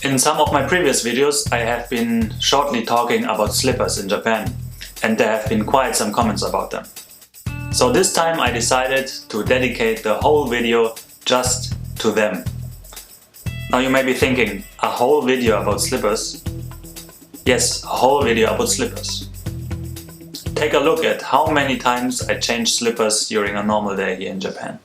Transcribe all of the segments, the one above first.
In some of my previous videos I have been shortly talking about slippers in Japan, and there have been quite some comments about them. So this time I decided to dedicate the whole video just to them. Now you may be thinking, a whole video about slippers? Yes, a whole video about slippers. Take a look at how many times I change slippers during a normal day here in Japan.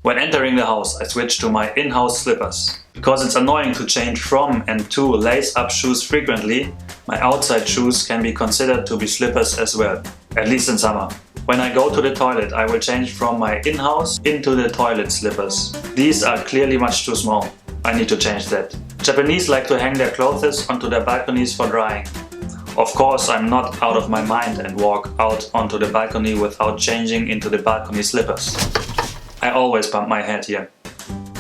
When entering the house, I switch to my in-house slippers. Because it's annoying to change from and to lace-up shoes frequently, my outside shoes can be considered to be slippers as well, at least in summer. When I go to the toilet, I will change from my in-house into the toilet slippers. These are clearly much too small. I need to change that. Japanese like to hang their clothes onto their balconies for drying. Of course, I'm not out of my mind and walk out onto the balcony without changing into the balcony slippers. I always bump my head here.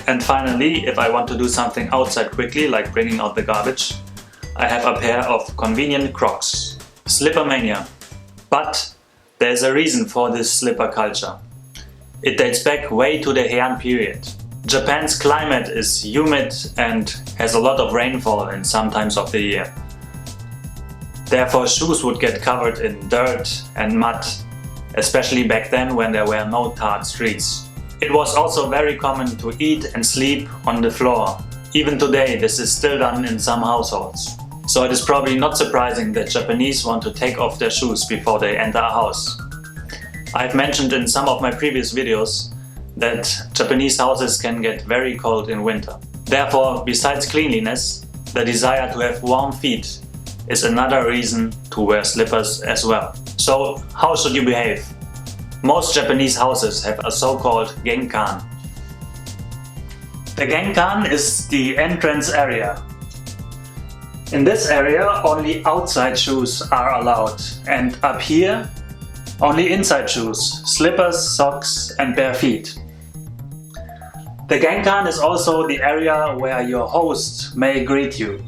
And finally, if I want to do something outside quickly, like bringing out the garbage, I have a pair of convenient Crocs. Slippermania. But there's a reason for this slipper culture. It dates back way to the Heian period. Japan's climate is humid and has a lot of rainfall in some times of the year. Therefore shoes would get covered in dirt and mud, especially back then when there were no tarred streets. It was also very common to eat and sleep on the floor. Even today this is still done in some households. So it is probably not surprising that Japanese want to take off their shoes before they enter a house. I've mentioned in some of my previous videos that Japanese houses can get very cold in winter. Therefore, besides cleanliness, the desire to have warm feet is another reason to wear slippers as well. So how should you behave? Most Japanese houses have a so-called genkan. The genkan is the entrance area. In this area only outside shoes are allowed, and up here only inside shoes, slippers, socks and bare feet. The genkan is also the area where your host may greet you.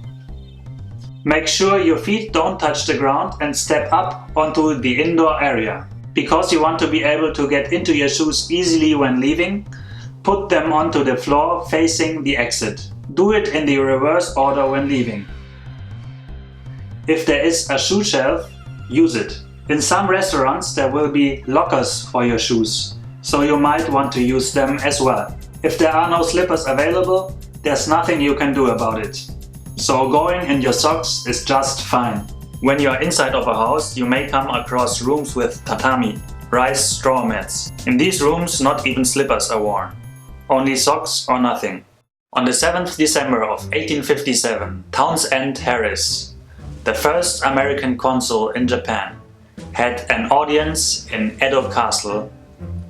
Make sure your feet don't touch the ground and step up onto the indoor area. Because you want to be able to get into your shoes easily when leaving, put them onto the floor facing the exit. Do it in the reverse order when leaving. If there is a shoe shelf, use it. In some restaurants there will be lockers for your shoes, so you might want to use them as well. If there are no slippers available, there's nothing you can do about it. So going in your socks is just fine. When you are inside of a house, you may come across rooms with tatami, rice straw mats. In these rooms not even slippers are worn. Only socks or nothing. On the 7th December of 1857, Townsend Harris, the first American consul in Japan, had an audience in Edo Castle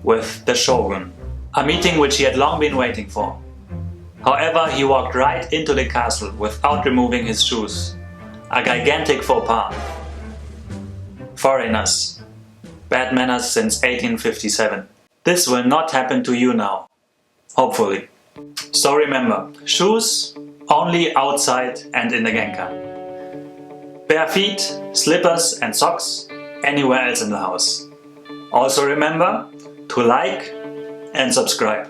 with the shogun. A meeting which he had long been waiting for. However, he walked right into the castle without removing his shoes. A gigantic faux pas. Foreigners. Bad manners since 1857. This will not happen to you now. Hopefully. So remember, shoes only outside and in the genkan. Bare feet, slippers and socks anywhere else in the house. Also remember to like and subscribe.